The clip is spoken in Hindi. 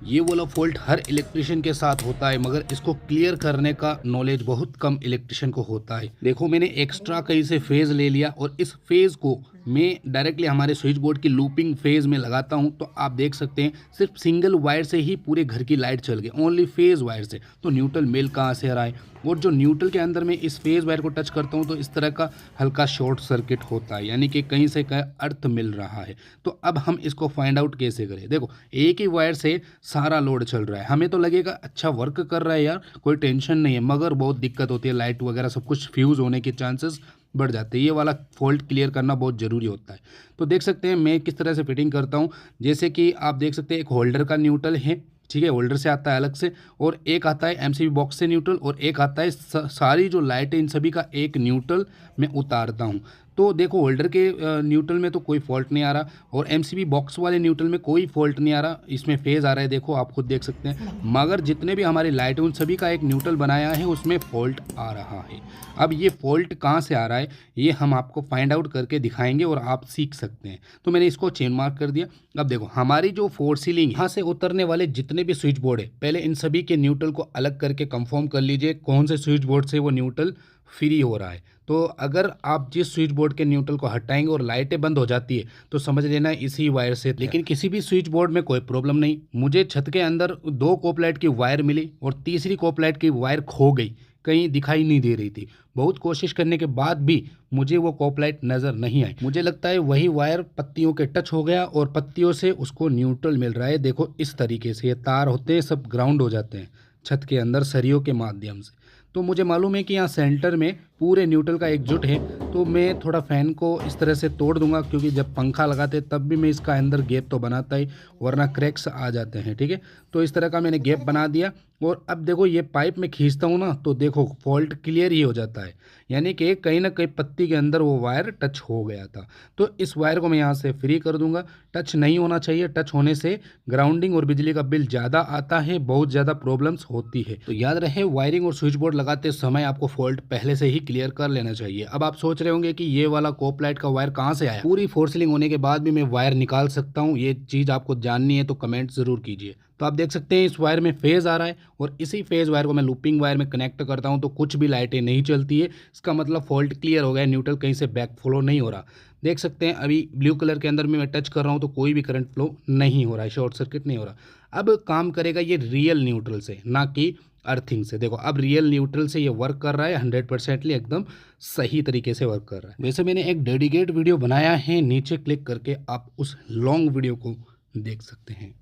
ये वाला फॉल्ट हर इलेक्ट्रिशियन के साथ होता है, मगर इसको क्लियर करने का नॉलेज बहुत कम इलेक्ट्रिशियन को होता है। देखो, मैंने एक्स्ट्रा कहीं से फेज ले लिया और इस फेज को मैं डायरेक्टली हमारे स्विच बोर्ड की लूपिंग फेज में लगाता हूं, तो आप देख सकते हैं सिर्फ सिंगल वायर से ही पूरे घर की लाइट चल गई, ओनली फेज वायर से। तो न्यूट्रल मेल कहाँ से आ रहा है? और जो न्यूट्रल के अंदर में इस फेज वायर को टच करता हूं तो इस तरह का हल्का शॉर्ट सर्किट होता है, यानी कि कहीं से कहीं अर्थ मिल रहा है। तो अब हम इसको फाइंड आउट कैसे करें? देखो, एक ही वायर से सारा लोड चल रहा है, हमें तो लगेगा अच्छा वर्क कर रहा है यार, कोई टेंशन नहीं है, मगर बहुत दिक्कत होती है, लाइट वगैरह सब कुछ फ्यूज़ होने के चांसेस बढ़ जाते हैं। ये वाला फॉल्ट क्लियर करना बहुत ज़रूरी होता है। तो देख सकते हैं मैं किस तरह से फिटिंग करता हूँ। जैसे कि आप देख सकते हैं एक होल्डर का न्यूट्रल है, ठीक है, होल्डर से आता है अलग से, और एक आता है एमसीबी बॉक्स से न्यूट्रल, और एक आता है सारी जो लाइट है इन सभी का एक न्यूट्रल मैं उतारता हूँ। तो देखो, होल्डर के न्यूट्रल में तो कोई फॉल्ट नहीं आ रहा, और एमसीबी बॉक्स वाले न्यूट्रल में कोई फॉल्ट नहीं आ रहा, इसमें फेज़ आ रहा है, देखो आप खुद देख सकते हैं। मगर जितने भी हमारी लाइट है उन सभी का एक न्यूट्रल बनाया है, उसमें फॉल्ट आ रहा है। अब ये फॉल्ट कहाँ से आ रहा है, ये हम आपको फाइंड आउट करके दिखाएंगे और आप सीख सकते हैं। तो मैंने इसको चेन मार्क कर दिया। अब देखो, हमारी जो फोर सीलिंग यहाँ से उतरने वाले जितने भी स्विच बोर्ड है, पहले इन सभी के न्यूट्रल को अलग करके कंफर्म कर लीजिए कौन से स्विच बोर्ड से वो न्यूट्रल फ्री हो रहा है। तो अगर आप जिस स्विच बोर्ड के न्यूट्रल को हटाएंगे और लाइटें बंद हो जाती है तो समझ लेना इसी वायर से। लेकिन किसी भी स्विच बोर्ड में कोई प्रॉब्लम नहीं। मुझे छत के अंदर दो कोपलाइट की वायर मिली और तीसरी कोपलाइट की वायर खो गई, कहीं दिखाई नहीं दे रही थी। बहुत कोशिश करने के बाद भी मुझे वो कोपलाइट नज़र नहीं आई। मुझे लगता है वही वायर पत्तियों के टच हो गया और पत्तियों से उसको न्यूट्रल मिल रहा है। देखो, इस तरीके से ये तार होते हैं, सब ग्राउंड हो जाते हैं छत के अंदर सरियों के माध्यम से। तो मुझे मालूम है कि यहाँ सेंटर में पूरे न्यूट्रल का एकजुट है। तो मैं थोड़ा फ़ैन को इस तरह से तोड़ दूंगा, क्योंकि जब पंखा लगाते तब भी मैं इसका अंदर गैप तो बनाता ही, वरना क्रैक्स आ जाते हैं, ठीक है। तो इस तरह का मैंने गैप बना दिया। और अब देखो, ये पाइप में खींचता हूँ ना, तो देखो फॉल्ट क्लियर ही हो जाता है, यानी कि कहीं ना कहीं पत्ती के अंदर वो वायर टच हो गया था। तो इस वायर को मैं यहाँ से फ्री कर दूंगा। टच नहीं होना चाहिए, टच होने से ग्राउंडिंग और बिजली का बिल ज़्यादा आता है, बहुत ज़्यादा प्रॉब्लम्स होती है। तो याद रहे, वायरिंग और स्विच बोर्ड लगाते समय आपको फॉल्ट पहले से ही क्लियर कर लेना चाहिए। अब आप सोच रहे होंगे कि ये वाला कोप लाइट का वायर कहाँ से आया। पूरी फोर सीलिंग होने के बाद भी मैं वायर निकाल सकता हूँ, ये चीज़ आपको जाननी है तो कमेंट ज़रूर कीजिए। तो आप देख सकते हैं इस वायर में फेज़ आ रहा है, और इसी फेज़ वायर को मैं लूपिंग वायर में कनेक्ट करता हूं तो कुछ भी लाइटें नहीं चलती है। इसका मतलब फॉल्ट क्लियर हो गया, न्यूट्रल कहीं से बैक फ्लो नहीं हो रहा। देख सकते हैं अभी ब्लू कलर के अंदर में मैं टच कर रहा हूं तो कोई भी करंट फ्लो नहीं हो रहा है, शॉर्ट सर्किट नहीं हो रहा। अब काम करेगा ये रियल न्यूट्रल से, ना कि अर्थिंग से। देखो, अब रियल न्यूट्रल से ये वर्क कर रहा है, 100% एकदम सही तरीके से वर्क कर रहा है। वैसे मैंने एक डेडिकेट वीडियो बनाया है, नीचे क्लिक करके आप उस लॉन्ग वीडियो को देख सकते हैं।